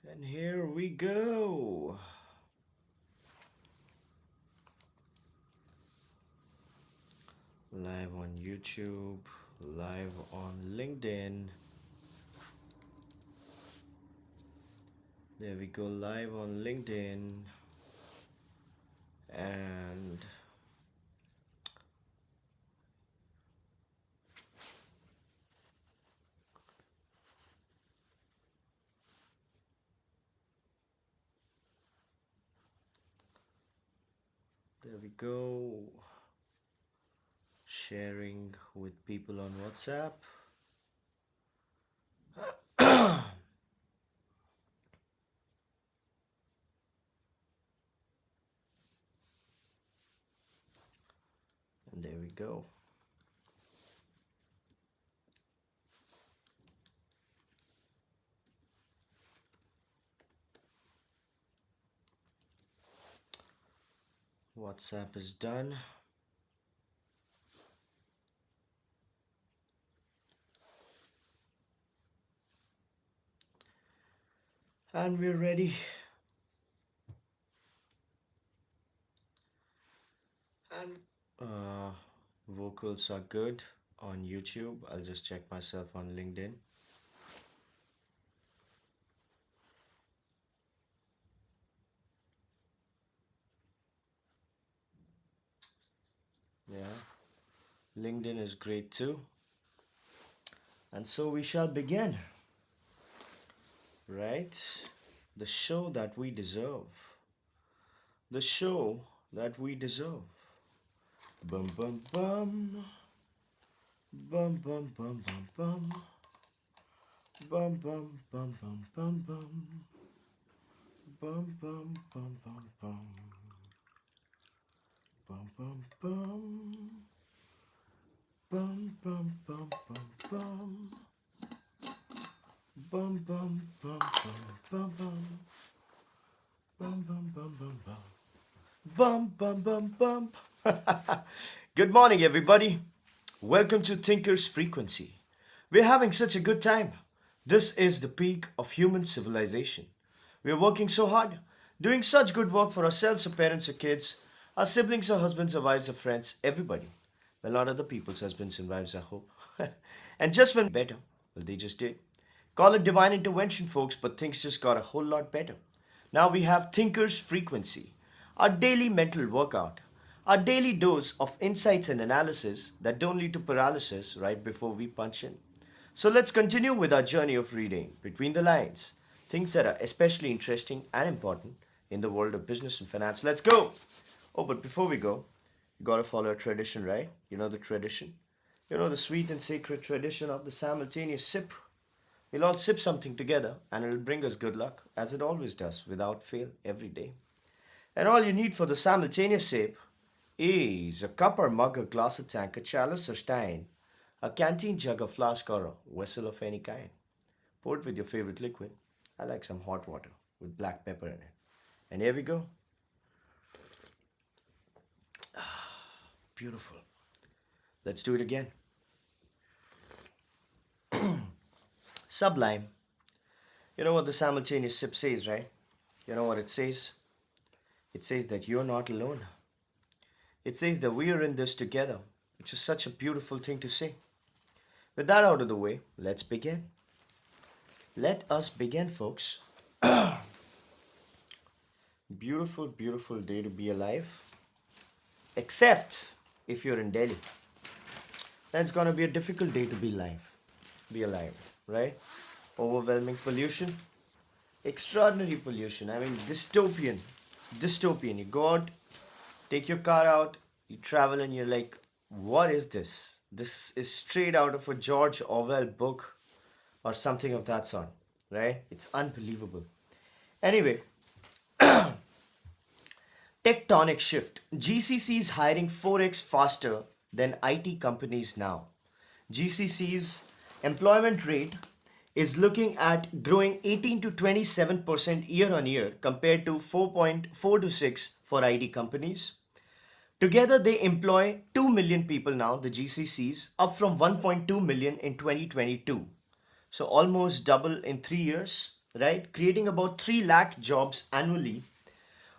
And here we go. Live on YouTube, live on LinkedIn. There we go, live on LinkedIn. And there we go. Sharing with people on WhatsApp. And there we go. WhatsApp is done. And we're ready. And vocals are good on YouTube. I'll just check myself on LinkedIn. Yeah, LinkedIn is great too. And so we shall begin. Right? The show that we deserve. The show that we deserve. Bum bum bum. Bum bum bum bum bum. Bum bum bum bum bum bum. Bum bum bum bum bum. Bum bum bum. Bum bum bum bum bum. Bum bum bum bum bum bum bum bum bum bum bum bum bum bum. Good morning, everybody. Welcome to Thinker's Frequency. We're having such a good time. This is the peak of human civilization. We're working so hard, doing such good work for ourselves, our parents, our kids, our siblings, our husbands, our wives, our friends, everybody. Well, not other people's husbands and wives, I hope. And just when better, well, they just did. Call it divine intervention, folks, but things just got a whole lot better. Now we have Thinker's Frequency, our daily mental workout, our daily dose of insights and analysis that don't lead to paralysis right before we punch in. So let's continue with our journey of reading between the lines, things that are especially interesting and important in the world of business and finance. Let's go! Oh, but before we go, you gotta follow a tradition, right? You know the tradition? You know the sweet and sacred tradition of the simultaneous sip. We'll all sip something together and it'll bring us good luck, as it always does, without fail, every day. And all you need for the simultaneous sip is a cup or mug, a glass, a tank, a chalice or stein, a canteen jug, a flask, or a vessel of any kind. Pour it with your favorite liquid. I like some hot water with black pepper in it. And here we go. Beautiful. Let's do it again. Sublime. You know what the simultaneous sip says, right? You know what it says? It says that you're not alone. It says that we are in this together, which is such a beautiful thing to say. With that out of the way, let's begin. Let us begin, folks. Beautiful, beautiful day to be alive. Except if you're in Delhi. Then it's gonna be a difficult day to be alive, right? Overwhelming pollution, extraordinary pollution. I mean, dystopian. You go out, take your car out, you travel, and you're like, what is this? This is straight out of a George Orwell book or something of that sort, right? It's unbelievable. Anyway, tectonic shift. GCC is hiring 4x faster than IT companies now. GCC's employment rate is looking at growing 18 to 27% year on year compared to 4.4 to 6 for IT companies. Together, they employ 2 million people now, the GCCs, up from 1.2 million in 2022. So almost double in 3 years, right? Creating about 3 lakh jobs annually,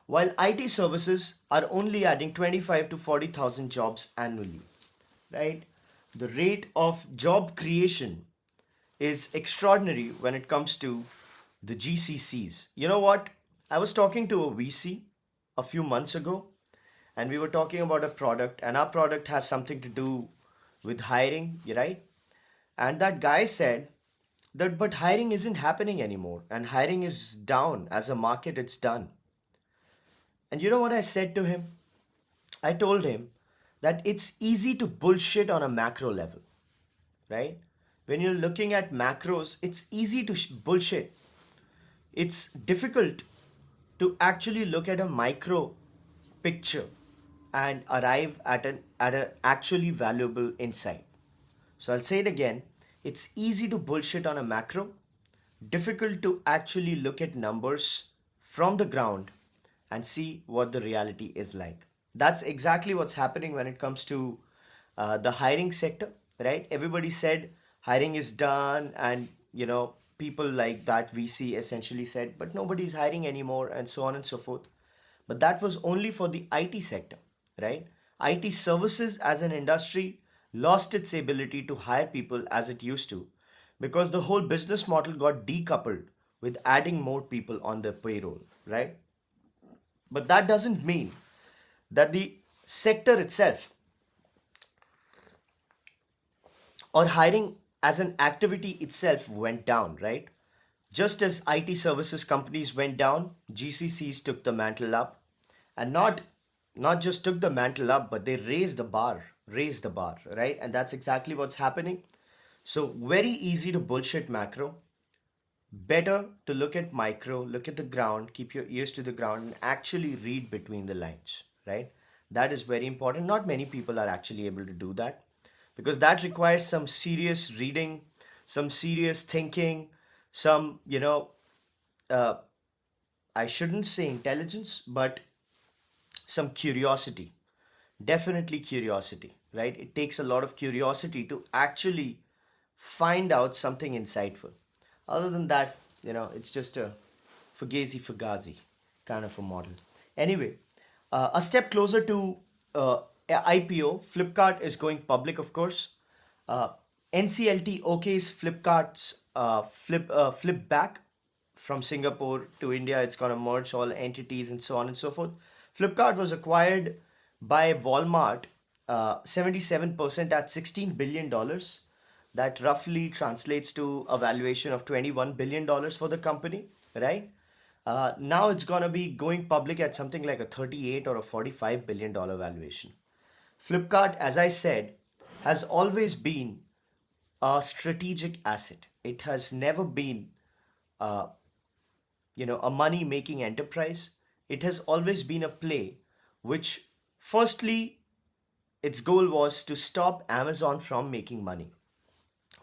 while IT services are only adding 25 to 40,000 jobs annually, right? The rate of job creation is extraordinary when it comes to the GCCs. You know what? I was talking to a VC a few months ago, and we were talking about a product, and our product has something to do with hiring, right? And that guy said that, but hiring isn't happening anymore, and hiring is down as a market, it's done. And you know what I said to him? I told him that it's easy to bullshit on a macro level, right? When you're looking at macros, it's easy to bullshit. It's difficult to actually look at a micro picture and arrive at an actually valuable insight. So I'll say it again. It's easy to bullshit on a macro, difficult to actually look at numbers from the ground and see what the reality is like. That's exactly what's happening when it comes to the hiring sector, right? Everybody said hiring is done, and people like that VC essentially said, but nobody's hiring anymore, and so on and so forth. But that was only for the IT sector, right? IT services as an industry lost its ability to hire people as it used to, because the whole business model got decoupled with adding more people on the payroll, right? But that doesn't mean that the sector itself or hiring as an activity itself went down, right? Just as IT services companies went down, GCCs took the mantle up, and not just took the mantle up, but they raised the bar, right? And that's exactly what's happening. So very easy to bullshit macro, better to look at micro, look at the ground, keep your ears to the ground, and actually read between the lines, right? That is very important. Not many people are actually able to do that, because that requires some serious reading, some serious thinking, some, uh, I shouldn't say intelligence, but some curiosity. Definitely curiosity, right? It takes a lot of curiosity to actually find out something insightful. Other than that, it's just a fugazi kind of a model. Anyway, a step closer to IPO, Flipkart is going public, of course. Uh, NCLT OK's Flipkart's flip back from Singapore to India. It's going to merge all entities and so on and so forth. Flipkart was acquired by Walmart 77% at $16 billion. That roughly translates to a valuation of $21 billion for the company, right? Now it's going to be going public at something like a 38 or a $45 billion valuation. Flipkart, as I said, has always been a strategic asset. It has never been, a money making enterprise. It has always been a play which, firstly, its goal was to stop Amazon from making money,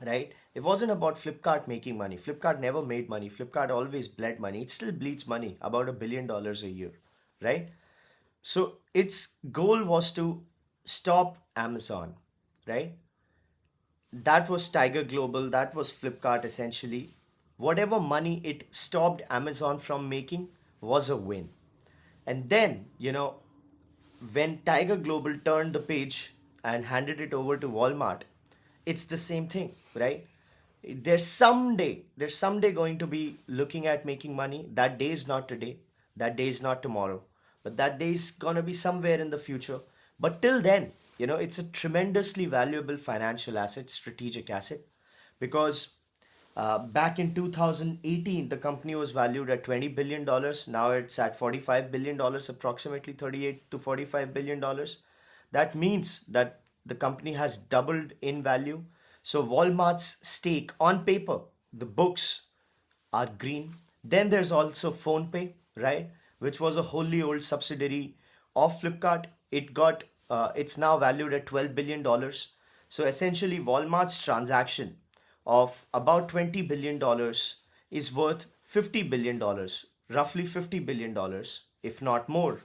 right? It wasn't about Flipkart making money. Flipkart never made money. Flipkart always bled money. It still bleeds money, about $1 billion a year, right? So its goal was to stop Amazon, right? That was Tiger Global, that was Flipkart essentially. Whatever money it stopped Amazon from making was a win. And then, when Tiger Global turned the page and handed it over to Walmart, it's the same thing, right? There's someday going to be looking at making money. That day is not today, that day is not tomorrow, but that day is gonna be somewhere in the future. But till then, it's a tremendously valuable financial asset, strategic asset, because back in 2018, the company was valued at $20 billion. Now it's at $45 billion, approximately 38 to $45 billion. That means that the company has doubled in value. So Walmart's stake on paper, the books are green. Then there's also PhonePe, right, which was a wholly owned subsidiary of Flipkart. It's now valued at $12 billion. So essentially, Walmart's transaction of about $20 billion is worth $50 billion, roughly $50 billion, if not more,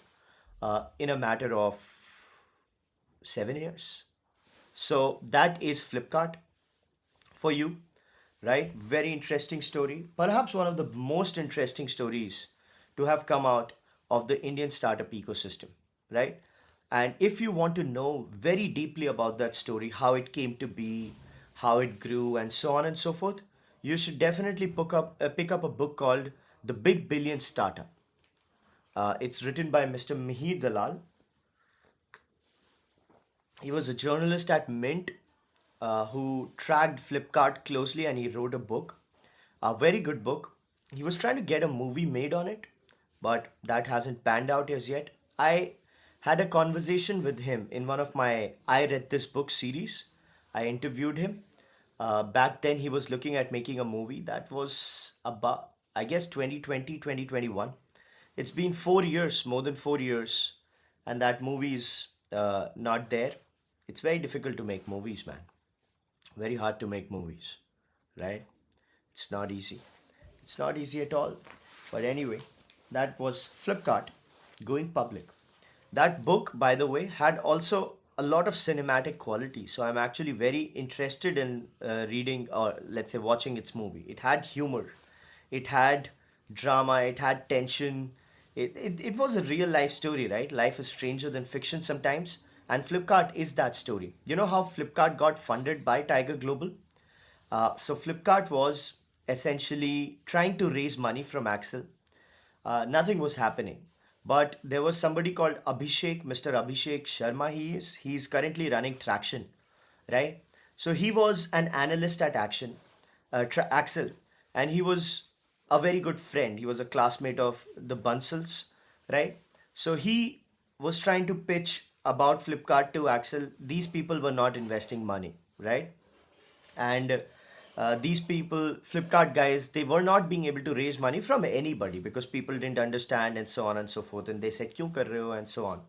in a matter of 7 years. So that is Flipkart for you. right? Very interesting story. Perhaps one of the most interesting stories to have come out of the Indian startup ecosystem, right? And if you want to know very deeply about that story, how it came to be, how it grew, and so on and so forth, you should definitely pick up a book called The Big Billion Startup. It's written by Mr. Mihir Dalal. He was a journalist at Mint who tracked Flipkart closely, and he wrote a book, a very good book. He was trying to get a movie made on it, but that hasn't panned out as yet. I had a conversation with him in one of my I Read This Book series. I interviewed him. Back then, he was looking at making a movie that was about, I guess, 2020, 2021. It's been 4 years, more than 4 years, and that movie is not there. It's very difficult to make movies, man. Very hard to make movies, right? It's not easy. It's not easy at all. But anyway, that was Flipkart going public. That book, by the way, had also a lot of cinematic quality. So I'm actually very interested in reading, or let's say watching its movie. It had humor, it had drama, it had tension. It was a real life story, right? Life is stranger than fiction sometimes. And Flipkart is that story. You know how Flipkart got funded by Tiger Global? So Flipkart was essentially trying to raise money from Axel. Nothing was happening. But there was somebody called Abhishek, Mr. Abhishek Sharma, he's currently running Traction, right? So he was an analyst at Axel, and he was a very good friend. He was a classmate of the Bunsels, right? So he was trying to pitch about Flipkart to Axel. These people were not investing money, right? And these people, Flipkart guys, they were not being able to raise money from anybody because people didn't understand and so on and so forth, and they said kyun kar rahe ho and so on,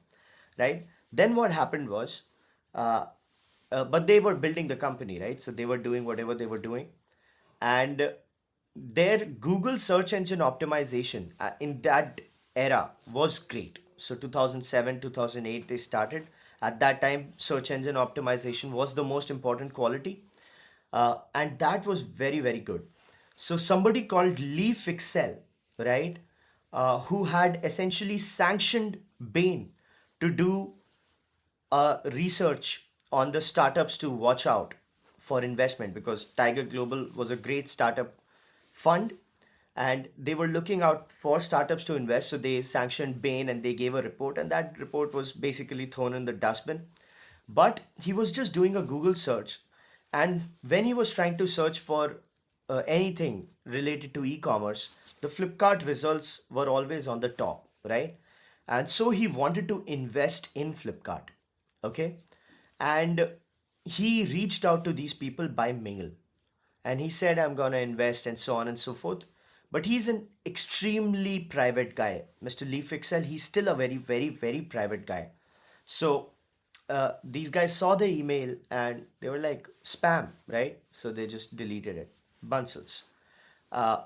right? Then what happened was, uh, but they were building the company, right? So they were doing whatever they were doing, and their Google search engine optimization in that era was great. So 2007, 2008 they started. At that time, search engine optimization was the most important quality, and that was very very good. So somebody called Lee Fixell, right, who had essentially sanctioned Bain to do research on the startups to watch out for investment, because Tiger Global was a great startup fund and they were looking out for startups to invest. So they sanctioned Bain and they gave a report, and that report was basically thrown in the dustbin. But he was just doing a Google search, and when he was trying to search for anything related to e-commerce, the Flipkart results were always on the top, right? And so he wanted to invest in Flipkart, okay? And he reached out to these people by mail, and he said, I'm going to invest and so on and so forth. But he's an extremely private guy, Mr. Lee Fixell. He's still a very very very private guy. So these guys saw the email and they were like, spam, right? So they just deleted it. Bunsels. Uh,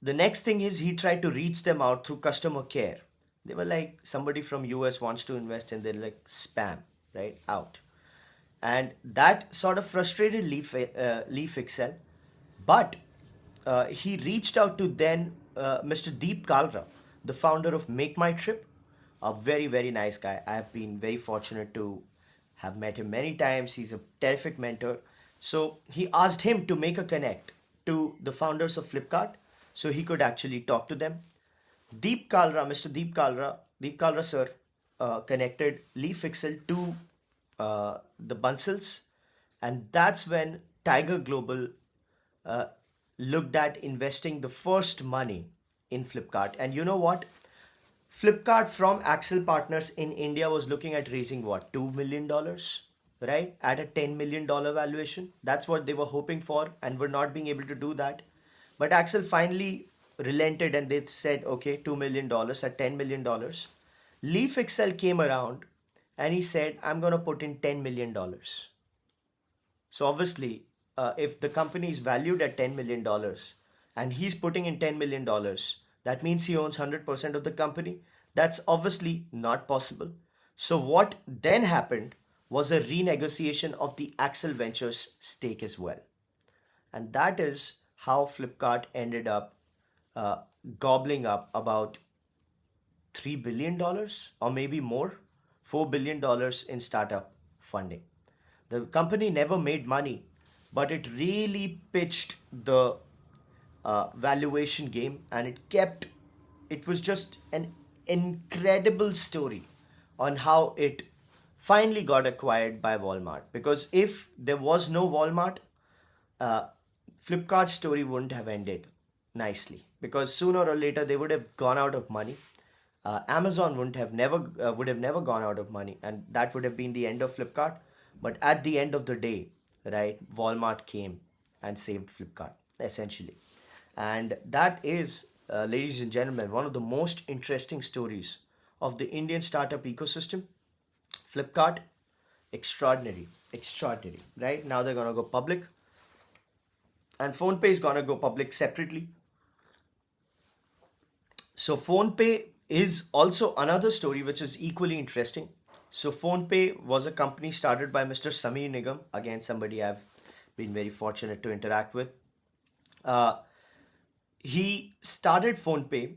the next thing is he tried to reach them out through customer care. They were like, somebody from US wants to invest, and they're like, spam, right? Out. And that sort of frustrated Lee Fixell. But he reached out to then Mr. Deep Kalra, the founder of Make My Trip, a very, very nice guy. I have been very fortunate to have met him many times. He's a terrific mentor. So he asked him to make a connect to the founders of Flipkart so he could actually talk to them. Deep Kalra, Mr. Deep Kalra sir, connected Lee Fixell to the Bunsels, and that's when Tiger Global uh, looked at investing the first money in Flipkart. And you know what? Flipkart from Axel Partners in India was looking at raising what, $2 million, right? At a $10 million valuation. That's what they were hoping for, and were not being able to do that. But Axel finally relented and they said, okay, $2 million at $10 million. Lee Fixell came around and he said, I'm going to put in $10 million. So obviously, if the company is valued at $10 million and he's putting in $10 million, that means he owns 100% of the company. That's obviously not possible. So what then happened was a renegotiation of the Axel Ventures stake as well. And that is how Flipkart ended up uh, gobbling up about $3 billion or maybe more, $4 billion in startup funding. The company never made money, but it really pitched the valuation game, and it was just an incredible story on how it finally got acquired by Walmart. Because if there was no Walmart, uh, Flipkart's story wouldn't have ended nicely, because sooner or later they would have gone out of money. Amazon wouldn't have never would have never gone out of money, and that would have been the end of Flipkart. But at the end of the day, right, Walmart came and saved Flipkart essentially, and that is, ladies and gentlemen, one of the most interesting stories of the Indian startup ecosystem. Flipkart, extraordinary, extraordinary. Right now they're gonna go public, and PhonePe is gonna go public separately. So PhonePe is also another story which is equally interesting. So PhonePe was a company started by Mr. Sameer Nigam, again somebody I've been very fortunate to interact with. Uh, he started PhonePe,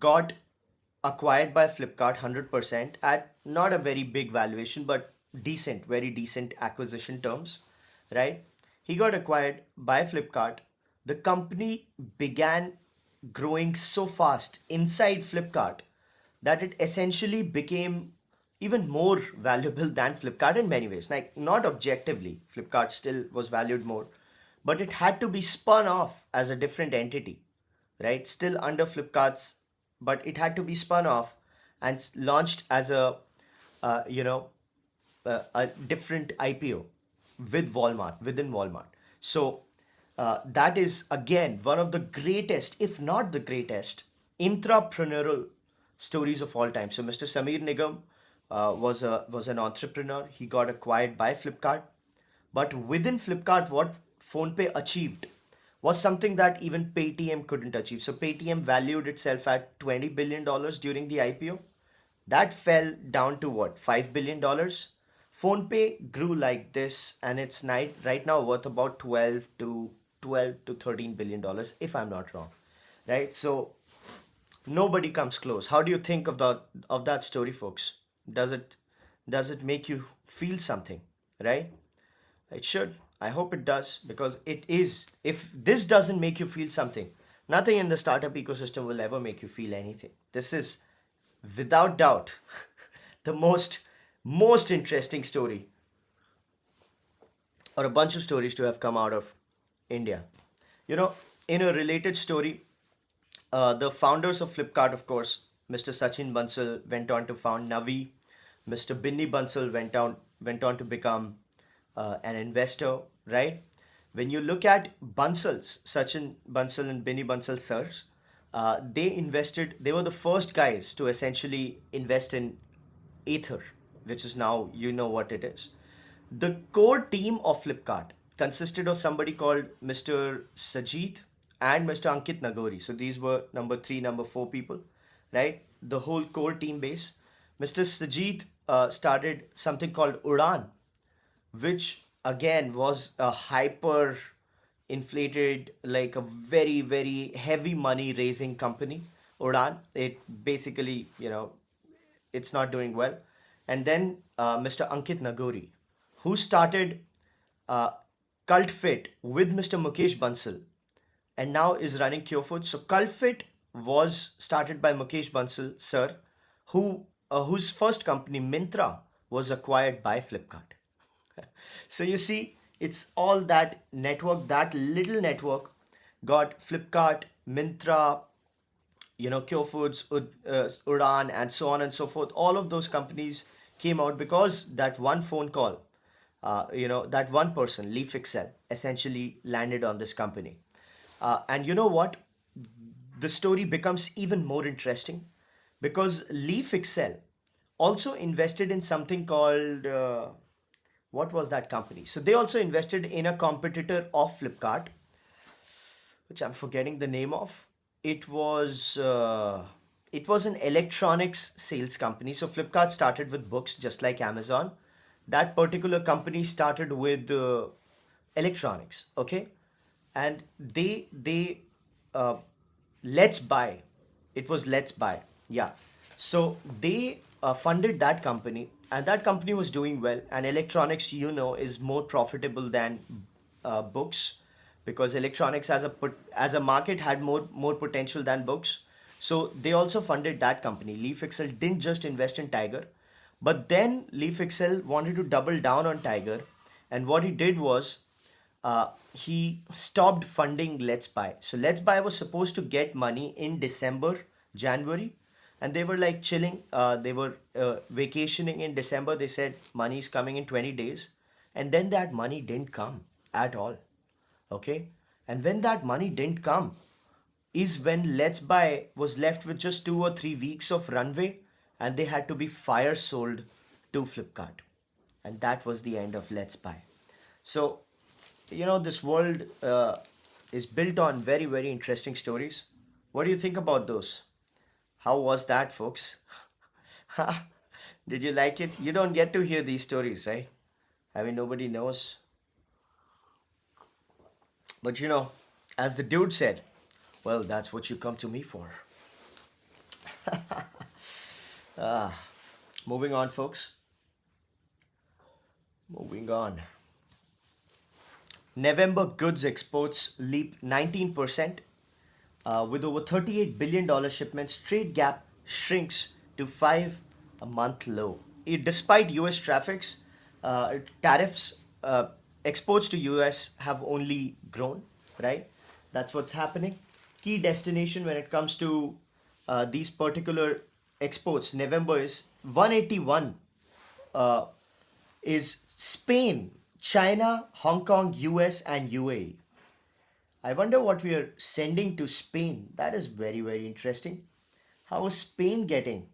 got acquired by Flipkart 100% at not a very big valuation, but decent, very decent acquisition terms, right? He got acquired by Flipkart. The company began growing so fast inside Flipkart that it essentially became even more valuable than Flipkart in many ways. Like, not objectively, Flipkart still was valued more, but it had to be spun off as a different entity, right? Still under Flipkart's, but it had to be spun off and launched as uh, you know, a different IPO with Walmart, within Walmart. So that is again one of the greatest, if not the greatest, intrapreneurial stories of all time. So Mr. Sameer Nigam was an entrepreneur. He got acquired by Flipkart, but within Flipkart, what PhonePe achieved was something that even PayTM couldn't achieve. So PayTM valued itself at $20 billion during the IPO. That fell down to what, $5 billion. PhonePe grew like this, and it's right now worth about 12 to $13 billion, if I'm not wrong, right? So nobody comes close. How do you think of that story, folks? Does it make you feel something, right? It should. I hope it does, because it is. If this doesn't make you feel something, nothing in the startup ecosystem will ever make you feel anything. This is, without doubt, the most interesting story, or a bunch of stories to have come out of India. You know, in a related story, the founders of Flipkart, of course, Mr. Sachin Bansal went on to found Navee. Mr. Binny Bansal went on to become an investor, right? When you look at Bansals, Sachin Bansal and Binny Bansal sirs, they invested. They were the first guys to essentially invest in Ether, which is now, you know what it is. The core team of Flipkart consisted of somebody called Mr. Sajid and Mr. Ankit Nagori. So these were number 3, number 4 people, right? The whole core team base. Mr. Sajid started something called Udan, which again was a hyper inflated, like a very, very heavy money raising company. Udan, it basically, it's not doing well. And then Mr. Ankit Nagori, who started uh, cult.fit with Mr. Mukesh Bansal, and now is running Curefood. So cult.fit was started by Mukesh Bansal sir, whose first company Myntra was acquired by Flipkart. So you see, it's all that network, that little network got Flipkart, Myntra, Curefood's, Udan, and so on and so forth. All of those companies came out because that one phone call, that one person, Leaf Excel, essentially landed on this company. And you know what? The story becomes even more interesting because Leaf Excel also invested in something called, what was that company? So they also invested in a competitor of Flipkart, which I'm forgetting the name of. It was an electronics sales company. So Flipkart started with books, just like Amazon. That particular company started with electronics. Okay, and they uh, let's buy. It was let's buy. Yeah. So they funded that company, and that company was doing well. And electronics, is more profitable than books, because electronics as a market had more potential than books. So they also funded that company. Leaf Excel didn't just invest in Tiger, but then Leaf Excel wanted to double down on Tiger, and what he did was he stopped funding Let's Buy. So Let's Buy was supposed to get money in December, January, and they were like chilling. They were vacationing in December. They said money is coming in 20 days, and then that money didn't come at all. Okay, and when that money didn't come, is when Let's Buy was left with just 2 or 3 weeks of runway, and they had to be fire sold to Flipkart. And that was the end of Let's Buy. So, this world is built on very, very interesting stories. What do you think about those? How was that, folks? Did you like it? You don't get to hear these stories, right? I mean, nobody knows. But as the dude said, well, that's what you come to me for. Moving on, folks. Moving on. November goods exports leap 19%, with over $38 billion shipments. Trade gap shrinks to 5-month low. Despite US tariffs, exports to US have only grown, right? That's what's happening. Key destination when it comes to these particular exports, November is 181, is Spain, China, Hong Kong, US, and UAE. I wonder what we are sending to Spain. That is very, very interesting. How is Spain getting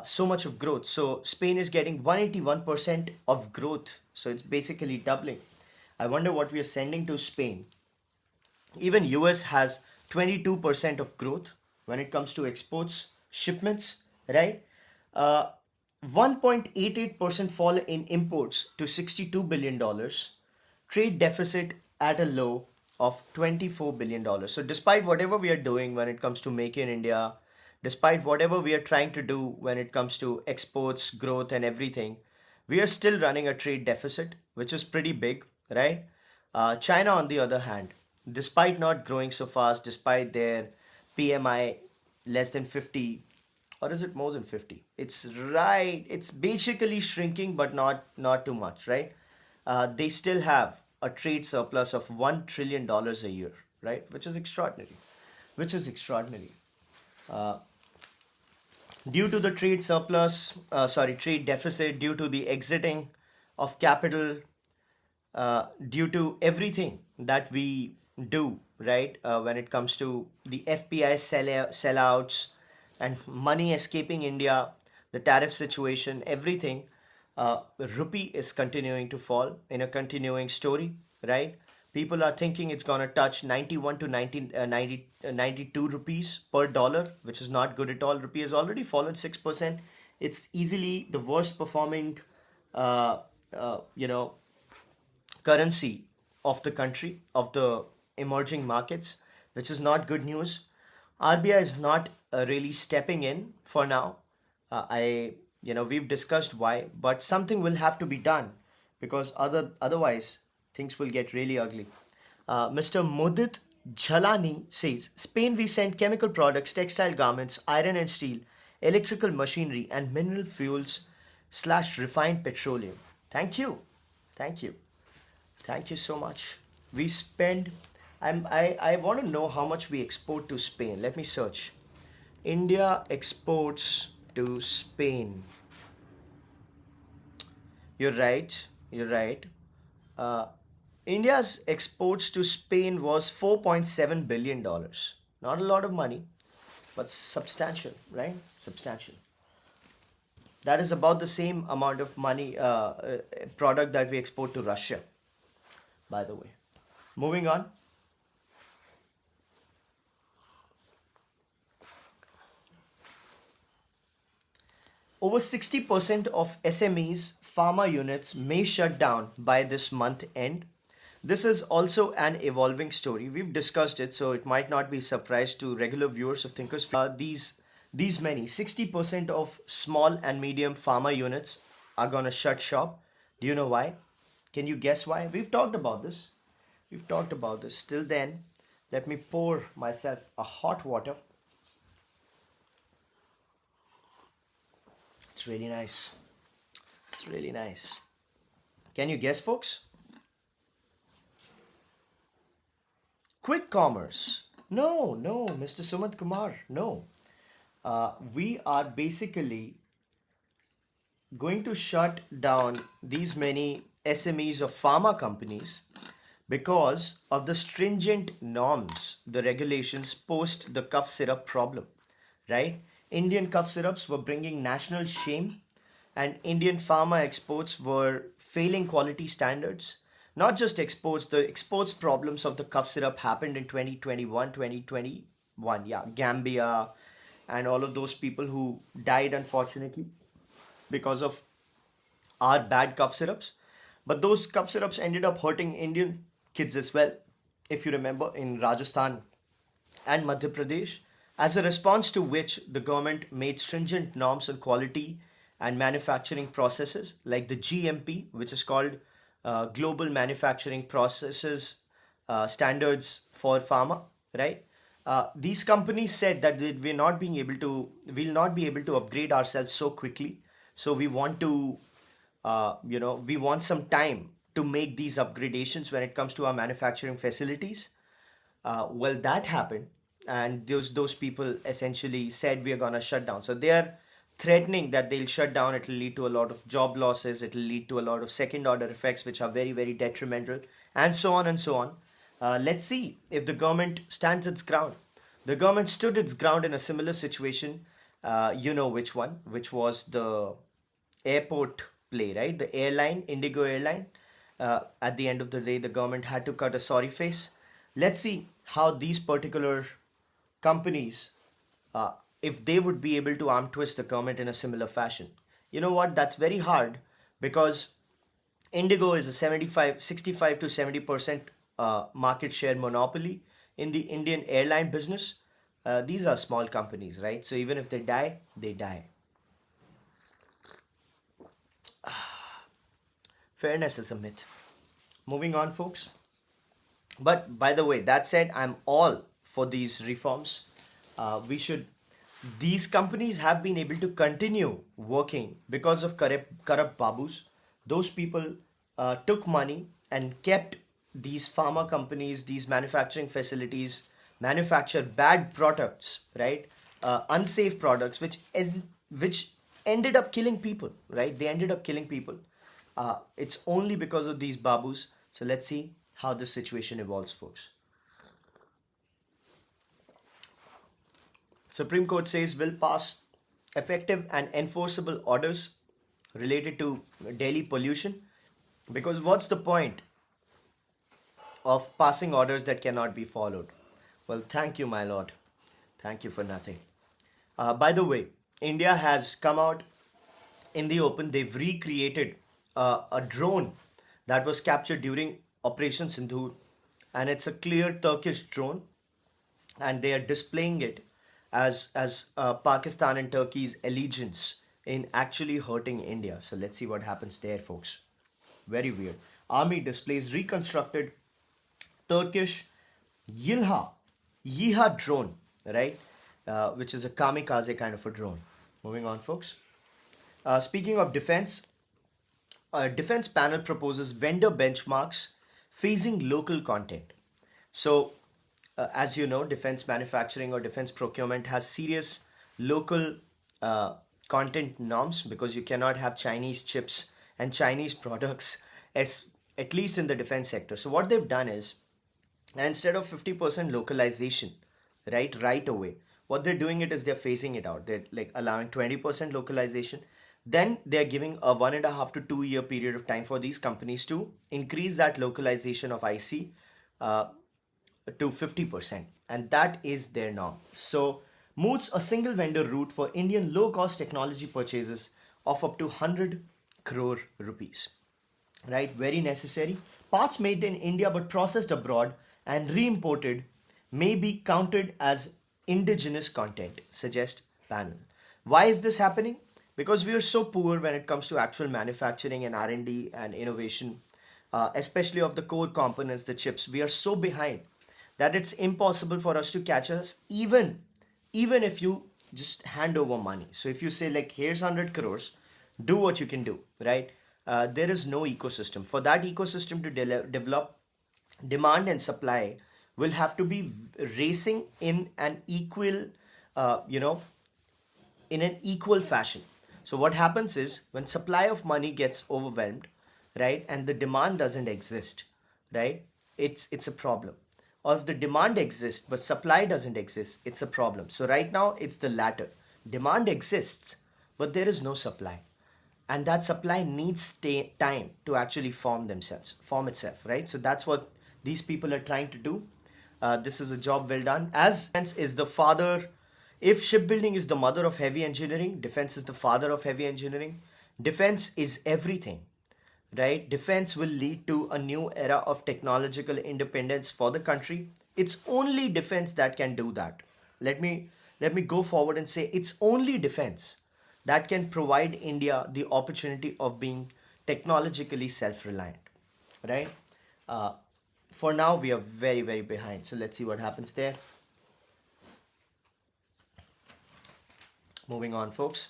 so much of growth? So Spain is getting 181% of growth. So it's basically doubling. I wonder what we are sending to Spain. Even US has 22% of growth when it comes to exports, shipments, right? 1.88% fall in imports to $62 billion. Trade deficit at a low of $24 billion. So despite whatever we are doing when it comes to Make in India, despite whatever we are trying to do when it comes to exports, growth, and everything, we are still running a trade deficit, which is pretty big, right? China, on the other hand, despite not growing so fast, despite their PMI less than 50, or is it more than 50? It's right. It's basically shrinking, but not too much, right? They still have a trade surplus of $1 trillion a year, right? Which is extraordinary. Which is extraordinary. Due to the trade deficit, due to the exiting of capital, due to everything that we do, right? When it comes to the FPI sellouts and money escaping India, the tariff situation, everything, Rupee is continuing to fall in a continuing story, right? People are thinking it's going to touch 91 to 92 rupees per dollar, which is not good at all. Rupee has already fallen 6%. It's easily the worst performing, uh, currency of the country, of the emerging markets, which is not good news. RBI is not really stepping in for now. We've discussed why, but something will have to be done, because otherwise things will get really ugly. Mr. Mudit Jhalani says, Spain we send chemical products, textile garments, iron and steel, electrical machinery, and mineral fuels / refined petroleum. Thank you. Thank you. Thank you so much. We spend. I want to know how much we export to Spain. Let me search. India exports to Spain. You're right. You're right. Uh, India's exports to Spain was $4.7 billion. Not a lot of money, but substantial, right? Substantial. That is about the same amount of money, product that we export to Russia, by the way. Moving on. Over 60% of SMEs pharma units may shut down by this month end. This is also an evolving story. We've discussed it, so it might not be a surprise to regular viewers of Thinkers. These many 60% of small and medium pharma units are gonna shut shop. Do you know why? Can you guess why? We've talked about this. We've talked about this. Till then, let me pour myself a hot water. It's really nice. It's really nice. Can you guess, folks? Quick commerce. No, no, Mr. Sumanth Kumar, no. We are basically going to shut down these many SMEs of pharma companies because of the stringent norms, the regulations post the cough syrup problem, right? Indian cough syrups were bringing national shame, and Indian pharma exports were failing quality standards. Not just exports, the exports problems of the cough syrup happened in 2021, 2021. Yeah, Gambia and all of those people who died unfortunately because of our bad cough syrups. But those cough syrups ended up hurting Indian kids as well. If you remember, in Rajasthan and Madhya Pradesh, as a response to which the government made stringent norms on quality and manufacturing processes like the GMP, which is called Global Manufacturing Processes Standards for Pharma, right? These companies said that we'll not be able to upgrade ourselves so quickly. So we want to, we want some time to make these upgradations when it comes to our manufacturing facilities. Well, that happened, and those people essentially said we are gonna shut down. So they are threatening that they'll shut down. It will lead to a lot of job losses. It will lead to a lot of second order effects, which are very, very detrimental, and so on and so on. Let's see if the government stands its ground. The government stood its ground in a similar situation. You know which one, which was the airport play, right? The airline, Indigo airline. At the end of the day, the government had to cut a sorry face. Let's see how these particular companies, if they would be able to arm twist the government in a similar fashion. You know what? That's very hard because Indigo is a 65 to 70% market share monopoly in the Indian airline business. These are small companies, right? So even if they die, they die. Fairness is a myth. Moving on, folks. But by the way, that said, I'm all for these reforms. These companies have been able to continue working because of corrupt babus. Those people took money and kept these pharma companies, these manufacturing facilities, manufacture bad products, right? Unsafe products, which ended up killing people, right? They ended up killing people. It's only because of these babus. So let's see how this situation evolves, folks. Supreme Court says will pass effective and enforceable orders related to Delhi pollution, because what's the point of passing orders that cannot be followed? Well, thank you, my lord. Thank you for nothing. By the way, India has come out in the open. They've recreated a drone that was captured during Operation Sindhur, and it's a clear Turkish drone, and they are displaying it as Pakistan and Turkey's allegiance in actually hurting India. So let's see what happens there, folks. Very weird. Army displays reconstructed Turkish Yiha drone, right? Which is a kamikaze kind of a drone. Moving on, folks. Speaking of defense, a defense panel proposes vendor benchmarks phasing local content. So, as you know, defense manufacturing or defense procurement has serious local content norms, because you cannot have Chinese chips and Chinese products, at least in the defense sector. So what they've done is, instead of 50% localization, right away, what they're doing it is they're phasing it out. They're like allowing 20% localization. Then they're giving a 1.5 to 2 year period of time for these companies to increase that localization of IC to 50%, and that is their norm. So moots a single vendor route for Indian low cost technology purchases of up to 100 crore rupees, right? Very necessary. parts made in India but processed abroad and re-imported may be counted as indigenous content, suggest panel. Why is this happening? Because we are so poor when it comes to actual manufacturing and R&D and innovation, especially of the core components, the chips. We are so behind that it's impossible for us to catch us, even if you just hand over money. So if you say like, here's 100 crores, do what you can do, right? There is no ecosystem. For that ecosystem to develop, demand and supply will have to be racing in an equal, you know, in an equal fashion. So what happens is when supply of money gets overwhelmed, right, and the demand doesn't exist, right, it's a problem. Or if the demand exists but supply doesn't exist, it's a problem. So right now it's the latter. Demand exists, but there is no supply, and that supply needs time to actually form itself, right? So that's what these people are trying to do. This is a job well done. As defense is the father, if shipbuilding is the mother of heavy engineering, defense is the father of heavy engineering. Defense is everything, right? Defense will lead to a new era of technological independence for the country. It's only defense that can do that. Let me go forward and say it's only defense that can provide India the opportunity of being technologically self-reliant, right? For now, we are very, very behind. So let's see what happens there. Moving on, folks.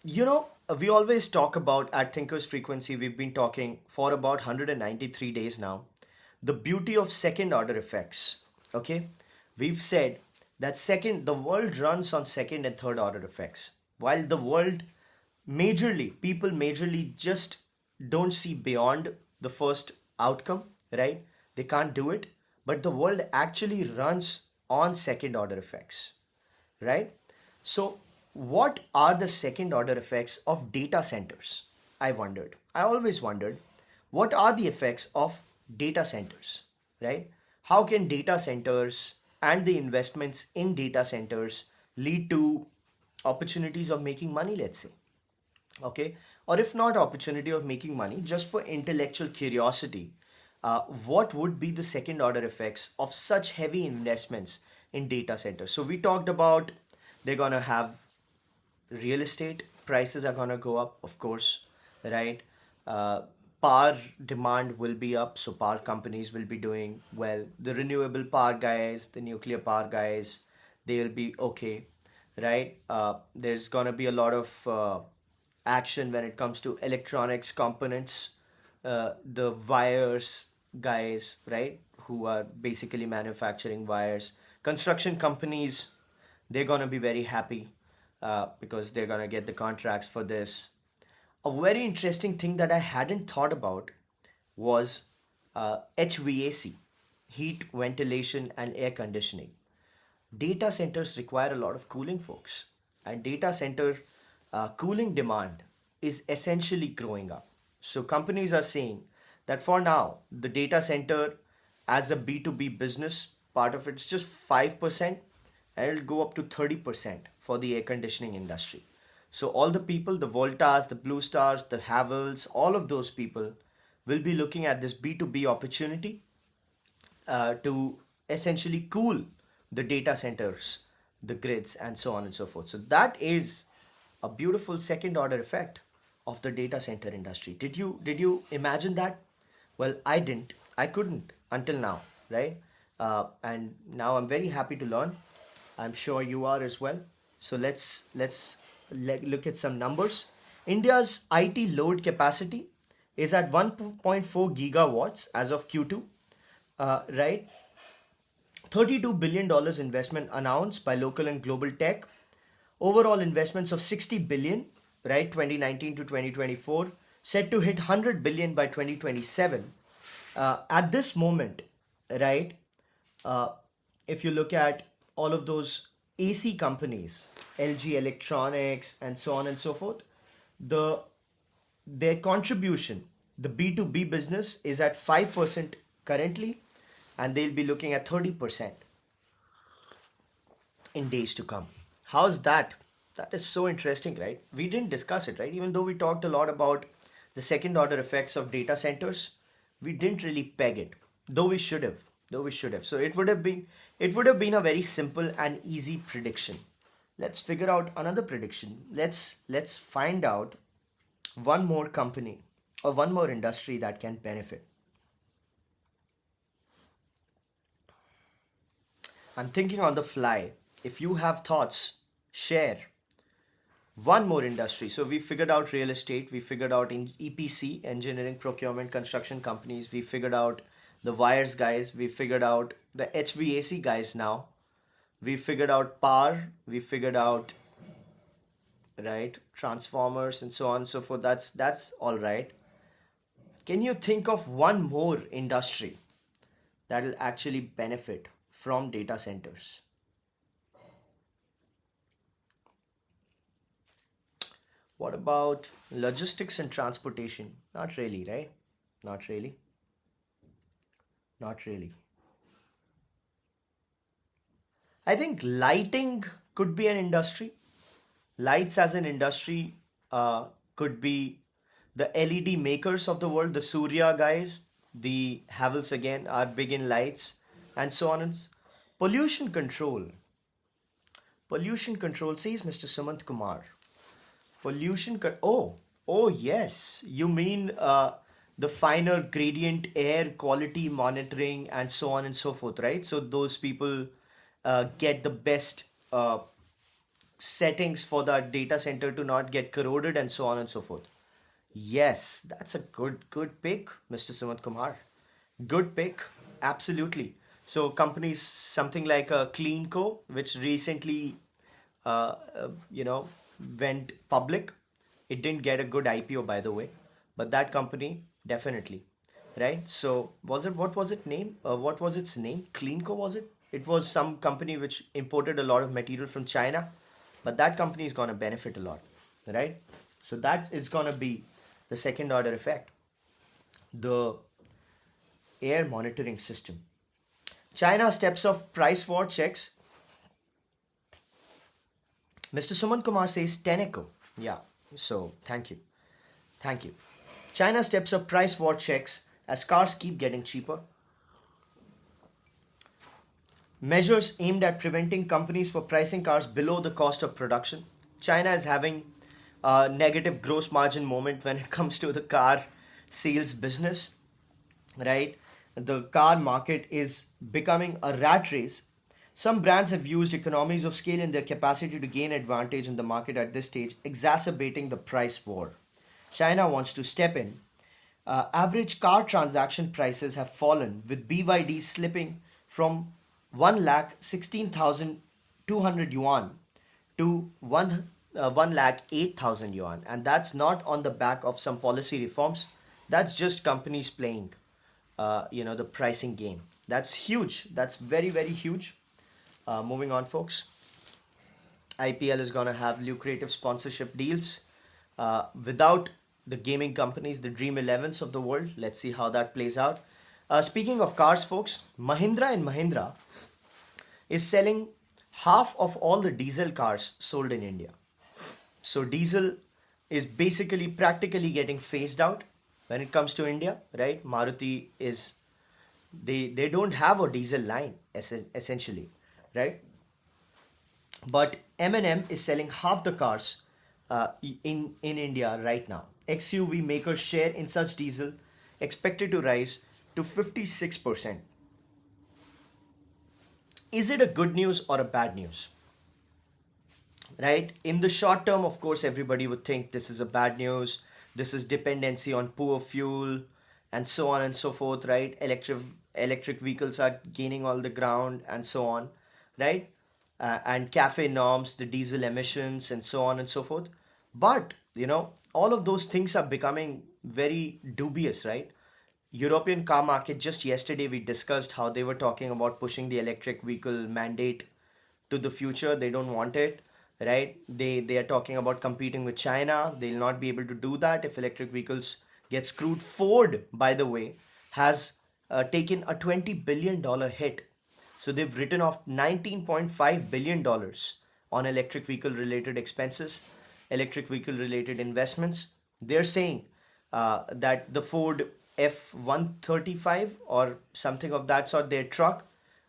We always talk about at Thinkers Frequency, we've been talking for about 193 days now, the beauty of second order effects. Okay? We've said that the world runs on second and third order effects. While the world people majorly just don't see beyond the first outcome, right? They can't do it, but the world actually runs on second order effects, right? So, what are the second order effects of data centers? I always wondered, what are the effects of data centers, right? How can data centers and the investments in data centers lead to opportunities of making money, let's say? Okay, or if not opportunity of making money, just for intellectual curiosity, what would be the second order effects of such heavy investments in data centers? So we talked about they're gonna have real estate prices are gonna go up, of course, right? Power demand will be up, so power companies will be doing well. The renewable power guys, the nuclear power guys, they will be okay, right? There's gonna be a lot of action when it comes to electronics components, the wires guys, right, who are basically manufacturing wires. Construction companies, they're gonna be very happy because they're gonna get the contracts for this. A very interesting thing that I hadn't thought about was HVAC, heat, ventilation, and air conditioning. Data centers require a lot of cooling, folks, and data center cooling demand is essentially growing up. So companies are saying that for now, the data center as a B2B business, part of it's just 5%, and it'll go up to 30% for the air conditioning industry. So all the people, the Voltas, the Blue Stars, the Havels, all of those people will be looking at this B2B opportunity to essentially cool the data centers, the grids, and so on and so forth. So that is a beautiful second order effect of the data center industry. Did you imagine that? Well, I didn't. I couldn't until now, right? And now I'm very happy to learn. I'm sure you are as well. So let's look at some numbers. India's IT load capacity is at 1.4 gigawatts as of Q2, right? $32 billion investment announced by local and global tech. Overall investments of 60 billion, right, 2019 to 2024, set to hit 100 billion by 2027. At this moment, right, if you look at all of those AC companies, LG Electronics, and so on and so forth, their contribution, the B2B business, is at 5% currently, and they'll be looking at 30% in days to come. How's that? That is so interesting, right? We didn't discuss it, right? Even though we talked a lot about the second order effects of data centers, We didn't really peg it, though we should have. Though we should have. So it would have been a very simple and easy prediction. Let's figure out another prediction. Let's find out one more company or one more industry that can benefit. I'm thinking on the fly. If you have thoughts, share. One more industry. So we figured out real estate, we figured out in EPC, engineering, procurement, construction companies, we figured out the wires guys, we figured out the HVAC guys now, we figured out power, we figured out right transformers and so on and so forth. That's all right. Can you think of one more industry that will actually benefit from data centers? What about logistics and transportation? Not really, right? Not really. Not really. I think lighting could be an industry. Lights as an industry could be the LED makers of the world, the Surya guys, the Havels again are big in lights, and so on. Pollution control. Pollution control, says Mr. Sumanth Kumar. Oh yes, you mean the finer gradient air quality monitoring and so on and so forth, right? So those people get the best settings for that data center to not get corroded and so on and so forth. Yes, that's a good pick, Mr. Sumanth Kumar. Good pick, absolutely. So companies something like CleanCo, which recently uh, uh, you know went public. It didn't get a good IPO, by the way, but that company definitely, right? So was it what was it name? What was its name? CleanCo was it? It was some company which imported a lot of material from China, but that company is gonna benefit a lot, right? So that is gonna be the second order effect. The air monitoring system. China steps up price war checks. Mr. Suman Kumar says Teneco. Yeah, so thank you. Thank you. China steps up price war checks as cars keep getting cheaper. Measures aimed at preventing companies for pricing cars below the cost of production. China is having a negative gross margin moment when it comes to the car sales business, right? The car market is becoming a rat race. Some brands have used economies of scale in their capacity to gain advantage in the market at this stage, exacerbating the price war. China wants to step in. Average car transaction prices have fallen, with BYD slipping from 1,16,200 yuan to 1,08,000 yuan. And that's not on the back of some policy reforms. That's just companies playing, the pricing game. That's huge. That's very, very huge. Moving on, folks. IPL is going to have lucrative sponsorship deals without the gaming companies, the Dream 11s of the world. Let's see how that plays out. Speaking of cars, folks, Mahindra and Mahindra is selling half of all the diesel cars sold in India. So diesel is basically practically getting phased out when it comes to India, right? Maruti is they don't have a diesel line essentially, right? But M&M is selling half the cars in India right now. XUV makers share in such diesel expected to rise to 56%. Is it a good news or a bad news? Right? In the short term, of course, everybody would think this is a bad news. This is dependency on poor fuel and so on and so forth, right? Electric vehicles are gaining all the ground and so on, right? And cafe norms, the diesel emissions and so on and so forth. But, all of those things are becoming very dubious, right? European car market, just yesterday we discussed how they were talking about pushing the electric vehicle mandate to the future. They don't want it, right? They are talking about competing with China. They'll not be able to do that if electric vehicles get screwed. Ford, by the way, has taken a $20 billion hit. So they've written off $19.5 billion on electric vehicle related expenses, electric vehicle related investments. They're saying that the Ford F-135 or something of that sort, their truck,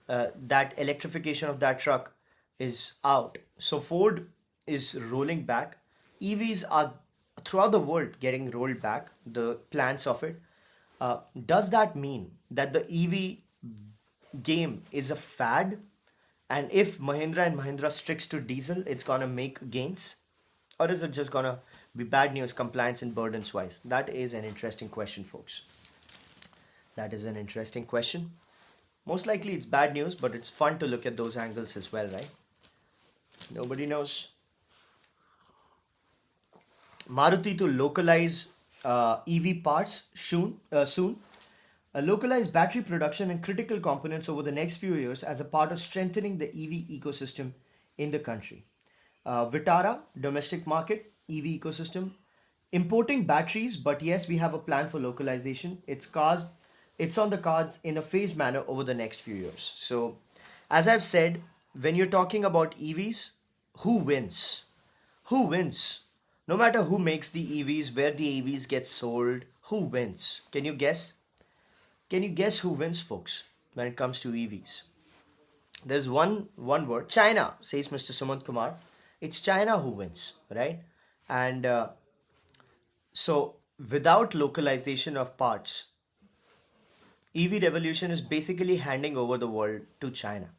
that electrification of that truck is out. So Ford is rolling back. EVs are throughout the world getting rolled back, the plans of it. Does that mean that the EV game is a fad? And if Mahindra and Mahindra sticks to diesel, it's gonna make gains? Or is it just gonna be bad news compliance and burdens wise? That is an interesting question, folks. That is an interesting question. Most likely it's bad news, but it's fun to look at those angles as well, right? Nobody knows. Maruti to localize EV parts soon. Localize battery production and critical components over the next few years as a part of strengthening the EV ecosystem in the country. Vitara, domestic market, EV ecosystem. Importing batteries, but yes, we have a plan for localization. It's on the cards in a phased manner over the next few years. So, as I've said, when you're talking about EVs, who wins? Who wins? No matter who makes the EVs, where the EVs get sold, who wins? Can you guess? Can you guess who wins, folks, when it comes to EVs? There's one word, China, says Mr. Sumanth Kumar. It's China who wins, right? And so without localization of parts, EV revolution is basically handing over the world to China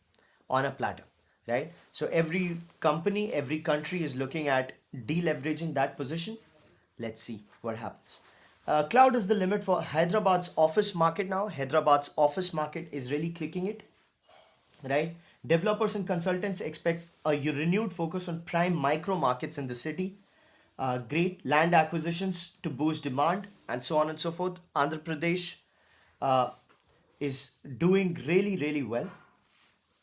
on a platter, right? So every company, every country is looking at deleveraging that position. Let's see what happens. Cloud is the limit for Hyderabad's office market now. Hyderabad's office market is really clicking it, right? Developers and consultants expect a renewed focus on prime micro markets in the city. Great land acquisitions to boost demand and so on and so forth. Andhra Pradesh is doing really, really well.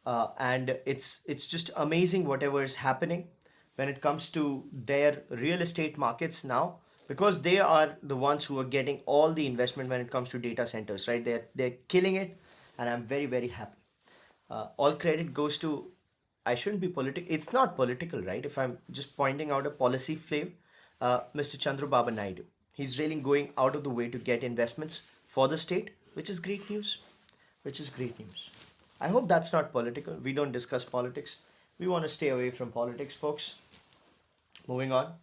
And it's just amazing whatever is happening when it comes to their real estate markets now, because they are the ones who are getting all the investment when it comes to data centers, right? They're killing it, and I'm very, very happy. All credit goes to, I shouldn't be political. It's not political, right? If I'm just pointing out a policy flavor, Mr. Chandrababu Naidu. He's really going out of the way to get investments for the state, which is great news. Which is great news. I hope that's not political. We don't discuss politics. We want to stay away from politics, folks. Moving on.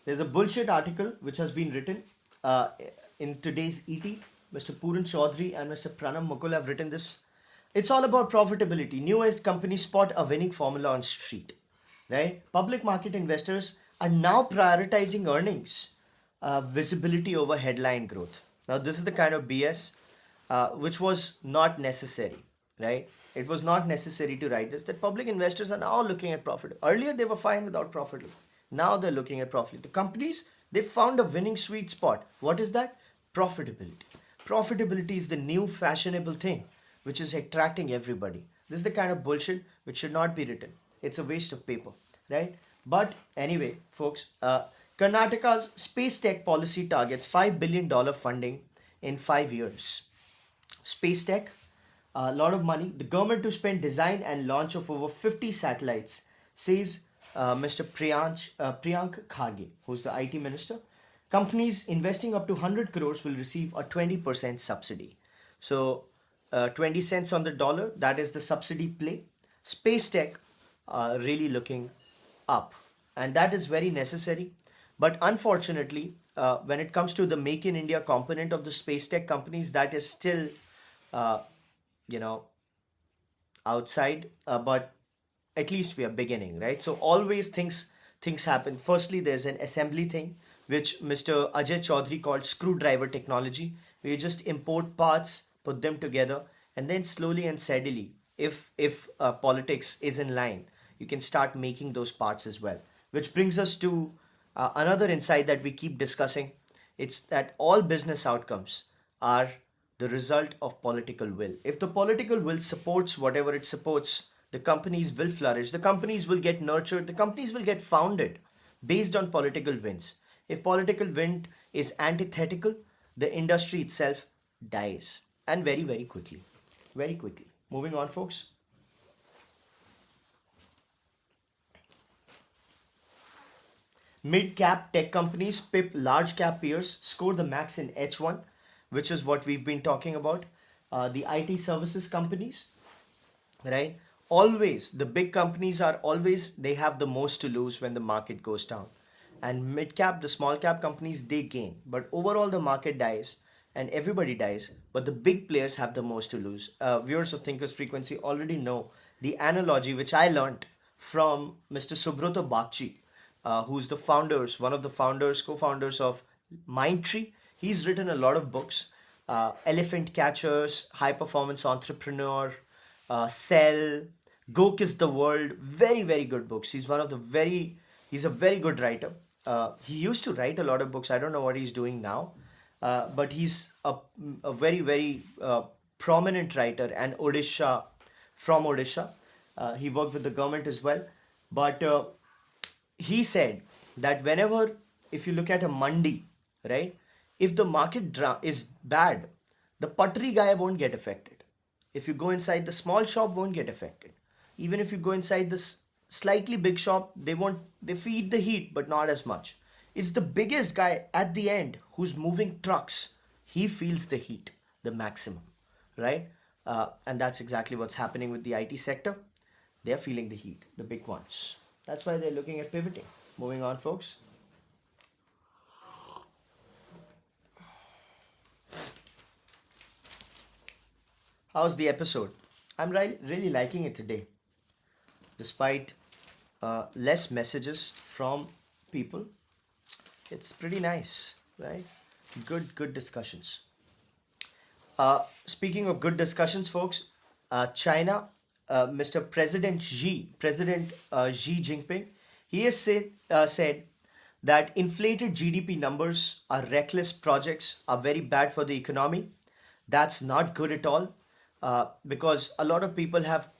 There's a bullshit article which has been written in today's ET. Mr. Puran Chaudhary and Mr. Pranam Mukul have written this. It's all about profitability. Newest companies spot a winning formula on street, right? Public market investors are now prioritizing earnings, visibility over headline growth. Now, this is the kind of BS which was not necessary, right? It was not necessary to write this, that public investors are now looking at profit. Earlier, they were fine without profit. Now they're looking at profit. The companies, they found a winning sweet spot. What is that? Profitability. Profitability is the new fashionable thing which is attracting everybody. This is the kind of bullshit which should not be written. It's a waste of paper, right? But anyway, folks, Karnataka's space tech policy targets $5 billion funding in 5 years. Space tech, a lot of money. The government to spend design and launch of over 50 satellites, says Mr. Priyank Kharge, who's the IT minister. Companies investing up to 100 crores will receive a 20% subsidy. So 20 cents on the dollar, that is the subsidy play. Space tech really looking up, and that is very necessary. But unfortunately, when it comes to the Make in India component of the space tech companies, that is still, outside. But at least we are beginning, right? So always things happen. Firstly, there's an assembly thing, which Mr. Ajay Chaudhary called screwdriver technology, where you just import parts, put them together, and then slowly and steadily, if politics is in line, you can start making those parts as well. Which brings us to another insight that we keep discussing. It's that all business outcomes are the result of political will. If the political will supports whatever it supports, the companies will flourish, the companies will get nurtured, the companies will get founded based on political wins. If political wind is antithetical, the industry itself dies, and very, very quickly. Very quickly. Moving on, folks. Mid-cap tech companies pip large cap peers, score the max in H1, which is what we've been talking about. The IT services companies, right? Always, the big companies are always, they have the most to lose when the market goes down. And mid-cap, the small cap companies, they gain. But overall, the market dies and everybody dies. But the big players have the most to lose. Viewers of Thinkers Frequency already know the analogy which I learned from Mr. Subrata Bakchi, who's one of the founders, co-founders of Mindtree. He's written a lot of books, Elephant Catchers, High Performance Entrepreneur, Sell, Go Kiss the World. Very, very good books. He's a very good writer. He used to write a lot of books. I don't know what he's doing now, but he's a very, very prominent writer and from Odisha. He worked with the government as well. But he said that if you look at a mandi, right, if the is bad, the pottery guy won't get affected. If you go inside the small shop, won't get affected. Even if you go inside this slightly big shop, they feed the heat, but not as much. It's the biggest guy at the end who's moving trucks. He feels the heat, the maximum, right? And that's exactly what's happening with the IT sector. They're feeling the heat, the big ones. That's why they're looking at pivoting. Moving on, folks. How's the episode? I'm really liking it today. Despite less messages from people, it's pretty nice, right? Good discussions. Speaking of good discussions, folks, China, Mr. President Xi Jinping, he has said that inflated GDP numbers are reckless projects, are very bad for the economy. That's not good at all, because a lot of people have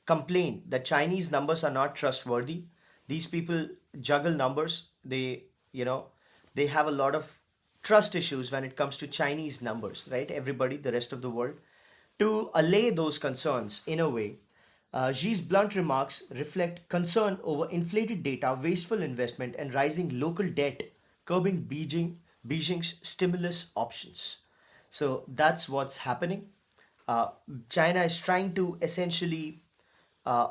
complained that Chinese numbers are not trustworthy. These people juggle numbers. They have a lot of trust issues when it comes to Chinese numbers, right? Everybody, the rest of the world. To allay those concerns in a way, Xi's blunt remarks reflect concern over inflated data, wasteful investment, and rising local debt, curbing Beijing's stimulus options. So that's what's happening. China is trying to essentially uh,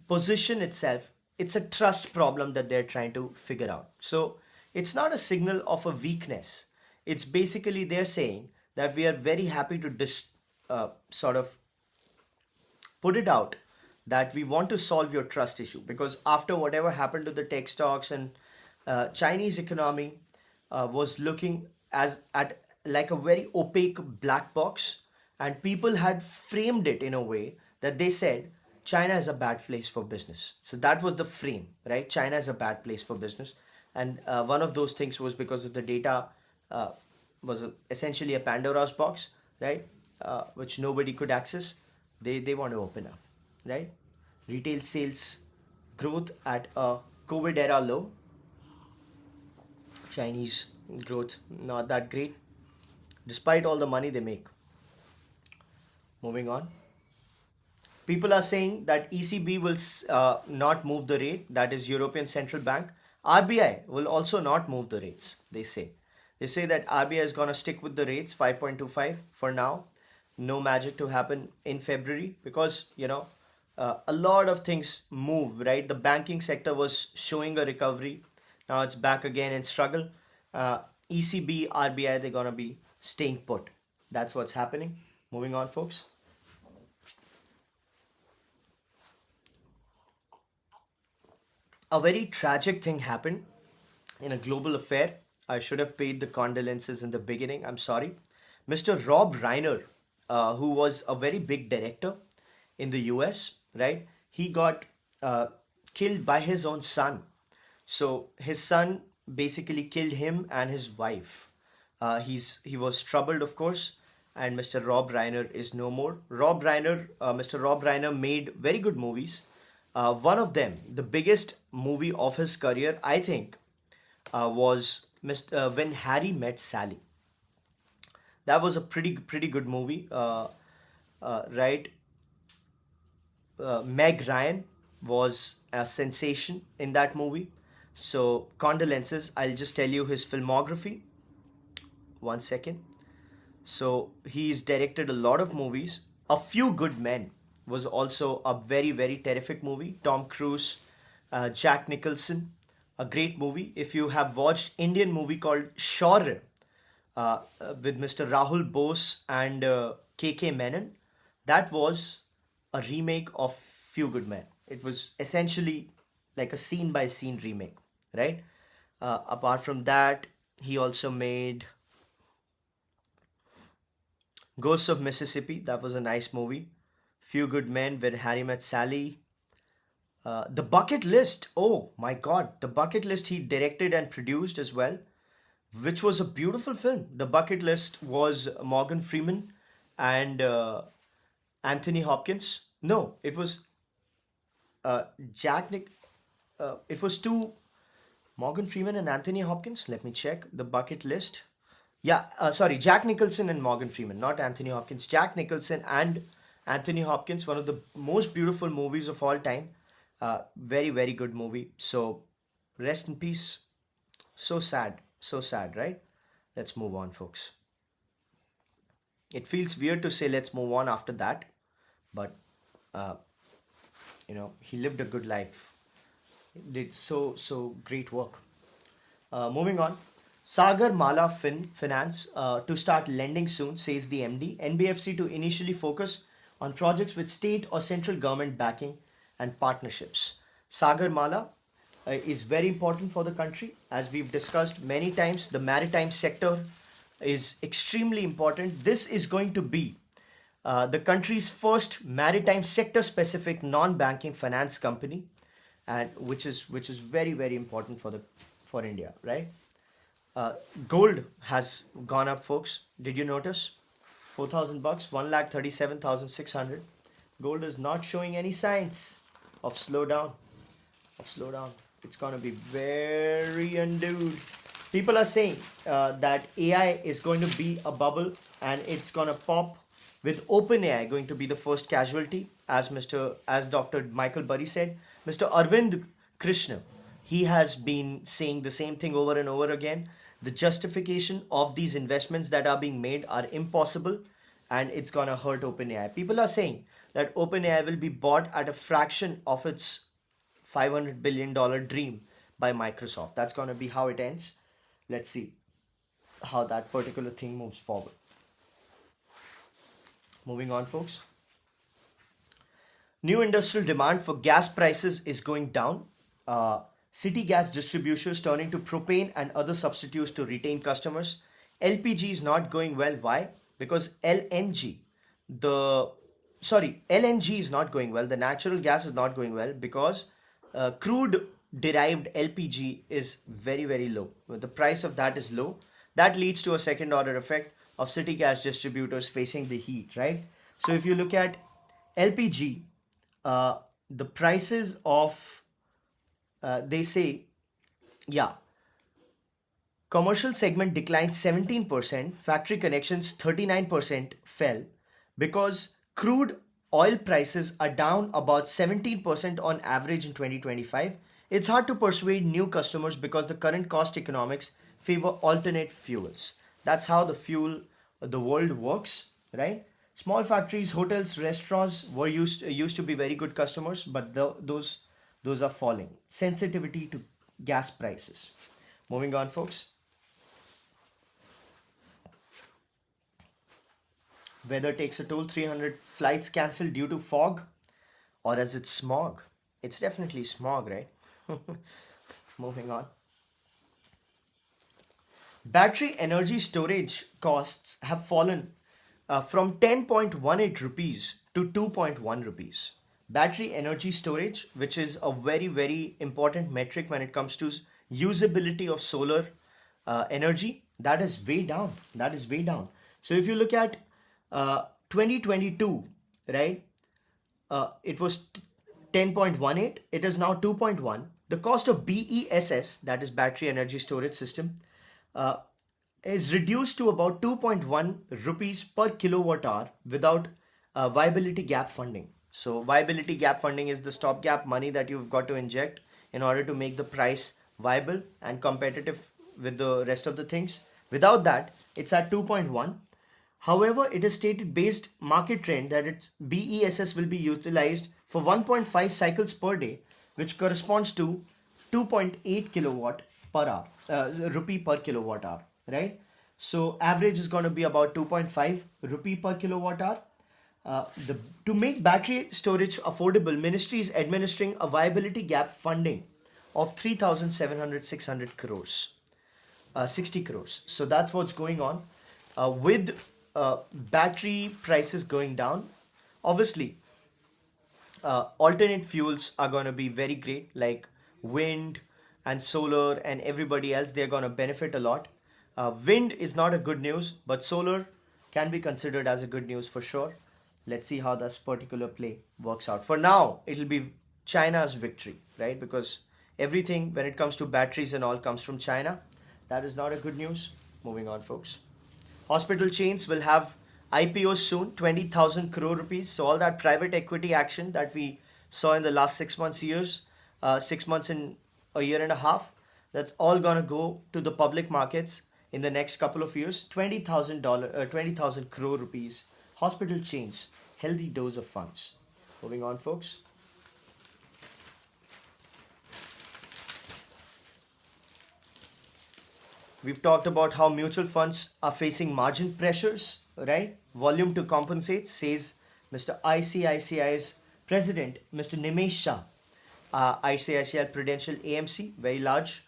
position itself. It's a trust problem that they're trying to figure out. So it's not a signal of a weakness. It's basically they're saying that we are very happy to sort of put it out that we want to solve your trust issue, because after whatever happened to the tech stocks and Chinese economy was looking as at like a very opaque black box, and people had framed it in a way that they said China is a bad place for business. So that was the frame, right? China is a bad place for business, and one of those things was because of the data uh, essentially a Pandora's box, right? Which nobody could access. They want to open up, right? Retail sales growth at a COVID era low. Chinese growth not that great, despite all the money they make. Moving on. People are saying that ECB will not move the rate, that is European Central Bank. RBI will also not move the rates, they say. They say that RBI is going to stick with the rates 5.25 for now. No magic to happen in February, because, a lot of things move, right? The banking sector was showing a recovery. Now it's back again in struggle. ECB, RBI, they're going to be staying put. That's what's happening. Moving on, folks. A very tragic thing happened in a global affair. I should have paid the condolences in the beginning. I'm sorry. Mr. Rob Reiner, who was a very big director in the US, right? He got killed by his own son. So his son basically killed him and his wife. He was troubled, of course, and Mr. Rob Reiner is no more. Mr. Rob Reiner made very good movies. One of them, the biggest movie of his career, I think, was When Harry Met Sally. That was a pretty good movie, right? Meg Ryan was a sensation in that movie. So condolences. I'll just tell you his filmography. One second. So he's directed a lot of movies. A Few Good Men was also a very, very terrific movie. Tom Cruise, Jack Nicholson, a great movie. If you have watched Indian movie called Shaurya with Mr. Rahul Bose and K.K. Menon, that was a remake of Few Good Men. It was essentially like a scene by scene remake, right? Apart from that, he also made Ghosts of Mississippi. That was a nice movie. Few Good Men, Where Harry Met Sally. The Bucket List. Oh my God, The Bucket List he directed and produced as well, which was a beautiful film. The Bucket List was Morgan Freeman and Anthony Hopkins. No, it was Jack Nick. It was two Morgan Freeman and Anthony Hopkins. Let me check the bucket list. Yeah, sorry, Jack Nicholson and Morgan Freeman, not Anthony Hopkins. Jack Nicholson and Anthony Hopkins, one of the most beautiful movies of all time. Very, very good movie. So, rest in peace. So sad, right? Let's move on, folks. It feels weird to say let's move on after that, but uh, he lived a good life. Did so great work. Moving on, Sagar Mala Finance to start lending soon, says the MD. NBFC to initially focus on projects with state or central government backing and partnerships. Sagar Mala is very important for the country. As we've discussed many times, the maritime sector is extremely important. This is going to be the country's first maritime sector specific non-banking finance company, and which is very, very important for India, right? Gold has gone up, folks. Did you notice? $4,000, 1,37,600. Gold is not showing any signs of slowdown. It's gonna be very undue. People are saying that AI is going to be a bubble and it's gonna pop, with OpenAI going to be the first casualty, as Dr. Michael Burry said. Mr. Arvind Krishna, he has been saying the same thing over and over again. The justification of these investments that are being made are impossible, and it's gonna hurt OpenAI. People are saying that OpenAI will be bought at a fraction of its $500 billion dream by Microsoft. That's gonna be how it ends. Let's see how that particular thing moves forward. Moving on, folks. New industrial demand for gas prices is going down. City gas distributors turning to propane and other substitutes to retain customers. LPG is not going well. Why? Because LNG is not going well. The natural gas is not going well because crude derived LPG is very, very low. The price of that is low. That leads to a second order effect of city gas distributors facing the heat, right? So if you look at LPG, the prices of, they say, commercial segment declined 17%, factory connections 39% fell because crude oil prices are down about 17% on average in 2025. It's hard to persuade new customers because the current cost economics favor alternate fuels. That's how the world works, right? Small factories, hotels, restaurants were used to be very good customers, but those are falling. Sensitivity to gas prices. Moving on, folks. Weather takes a toll. 300 flights cancelled due to fog, or is it smog? It's definitely smog, right? Moving on. Battery energy storage costs have fallen from 10.18 rupees to 2.1 rupees. Battery energy storage, which is a very, very important metric when it comes to usability of solar energy, that is way down. So if you look at 2022, right, it was 10.18, it is now 2.1. The cost of BESS, that is battery energy storage system, is reduced to about 2.1 rupees per kilowatt hour without viability gap funding. So viability gap funding is the stopgap money that you've got to inject in order to make the price viable and competitive with the rest of the things. Without that, it's at 2.1. However, it is stated based market trend that its BESS will be utilized for 1.5 cycles per day, which corresponds to 2.8 kilowatt per hour, rupee per kilowatt hour, right? So average is going to be about 2.5 rupee per kilowatt hour. To make battery storage affordable, Ministry is administering a viability gap funding of 3,700 crores, 60 crores. So that's what's going on. With battery prices going down, obviously, alternate fuels are going to be very great, like wind and solar and everybody else. They're going to benefit a lot. Wind is not a good news, but solar can be considered as a good news for sure. Let's see how this particular play works out. For now, it'll be China's victory, right? Because everything when it comes to batteries and all comes from China. That is not a good news. Moving on, folks. Hospital chains will have IPOs soon, 20,000 crore rupees. So all that private equity action that we saw in the last 6 months, 6 months in a year and a half, that's all gonna go to the public markets in the next couple of years. $20,000 crore rupees. Hospital chains, healthy dose of funds. Moving on, folks. We've talked about how mutual funds are facing margin pressures, right? Volume to compensate, says Mr. ICICI's president, Mr. Nimesh Shah. ICICI Prudential AMC, very large.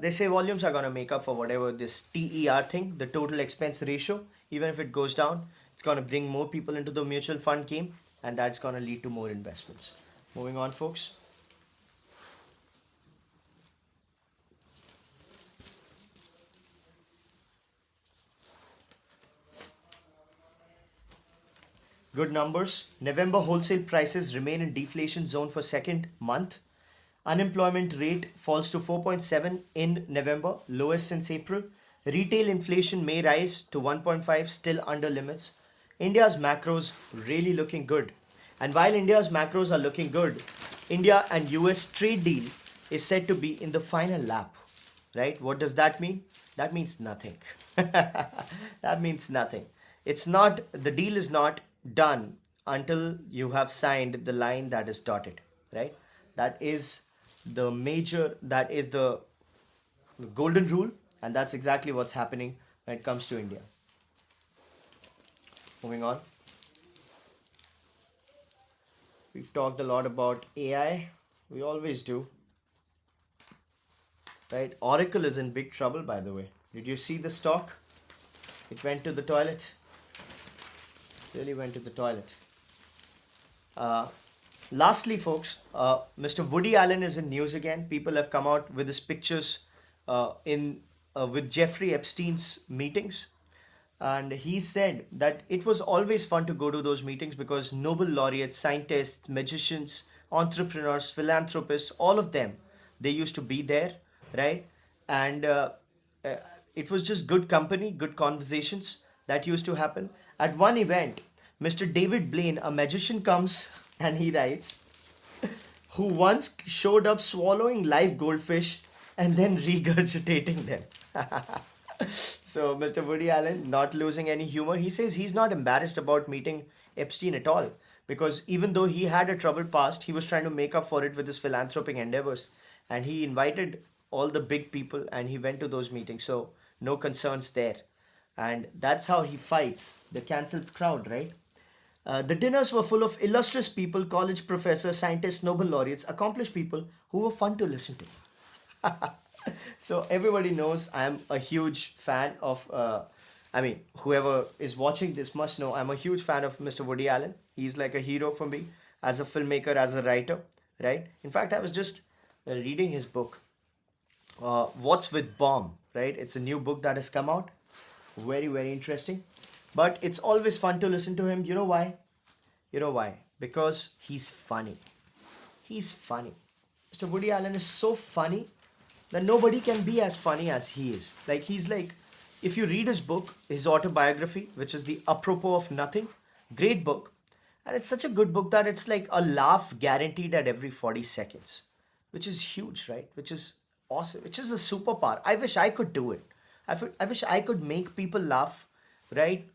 They say volumes are going to make up for whatever this TER thing, the total expense ratio. Even if it goes down, it's going to bring more people into the mutual fund game, and that's going to lead to more investments. Moving on, folks. Good numbers. November wholesale prices remain in deflation zone for second month. Unemployment rate falls to 4.7 in November, lowest since April. Retail inflation may rise to 1.5, still under limits. India's macros really looking good. And while India's macros are looking good, India and US trade deal is said to be in the final lap. Right? What does that mean? That means nothing. That means nothing. It's not, the deal is not done until you have signed the line that is dotted, right? That is the golden rule, and that's exactly what's happening when it comes to India. Moving on. We've talked a lot about AI. We always do. Right? Oracle is in big trouble, by the way. Did you see the stock? It went to the toilet. Really went to the toilet. Lastly, folks, Mr. Woody Allen is in news again. People have come out with his pictures with Jeffrey Epstein's meetings. And he said that it was always fun to go to those meetings because Nobel laureates, scientists, magicians, entrepreneurs, philanthropists, all of them, they used to be there, right? And it was just good company, good conversations that used to happen. At one event, Mr. David Blaine, a magician, comes and he writes, who once showed up swallowing live goldfish and then regurgitating them. So Mr. Woody Allen, not losing any humor, he says he's not embarrassed about meeting Epstein at all because even though he had a troubled past, he was trying to make up for it with his philanthropic endeavors. And he invited all the big people and he went to those meetings. So no concerns there. And that's how he fights the cancelled crowd, right? The dinners were full of illustrious people, college professors, scientists, Nobel laureates, accomplished people who were fun to listen to. So everybody knows I'm a huge fan of, whoever is watching this must know I'm a huge fan of Mr. Woody Allen. He's like a hero for me as a filmmaker, as a writer, right? In fact, I was just reading his book, What's with Bomb, right? It's a new book that has come out. Very, very interesting. But it's always fun to listen to him. You know why? You know why? Because he's funny. He's funny. Mr. Woody Allen is so funny that nobody can be as funny as he is. He's like, if you read his book, his autobiography, which is The Apropos of Nothing, great book. And it's such a good book that it's like a laugh guaranteed at every 40 seconds, which is huge, right? Which is awesome, which is a superpower. I wish I could do it. I wish I could make people laugh, right?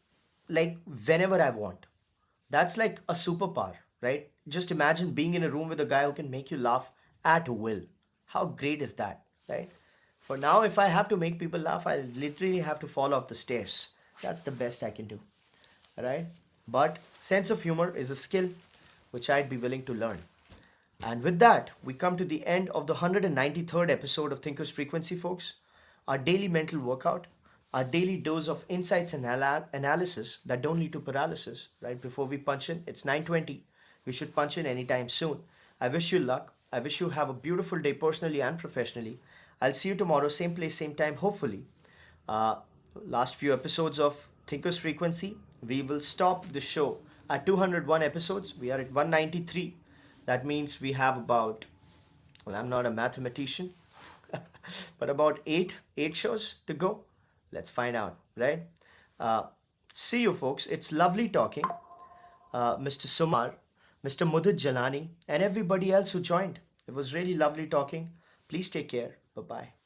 Like whenever I want. That's like a superpower, right? Just imagine being in a room with a guy who can make you laugh at will. How great is that, right? For now, if I have to make people laugh, I literally have to fall off the stairs. That's the best I can do, right? But sense of humor is a skill which I'd be willing to learn. And with that, we come to the end of the 193rd episode of Thinker's Frequency, folks. Our daily mental workout, our daily dose of insights and analysis that don't lead to paralysis. Right before we punch in, it's 9:20. We should punch in anytime soon. I wish you luck. I wish you have a beautiful day personally and professionally. I'll see you tomorrow, same place, same time, hopefully. Uh, Last few episodes of Thinker's Frequency, we will stop the show at 201 episodes. We are at 193. That means we have about, well, I'm not a mathematician, but about eight shows to go. Let's find out, right? Uh, See you, folks. It's lovely talking. Mr. Sumar, Mr. Mudit Jalani, and everybody else who joined. It was really lovely talking. Please take care. Bye bye.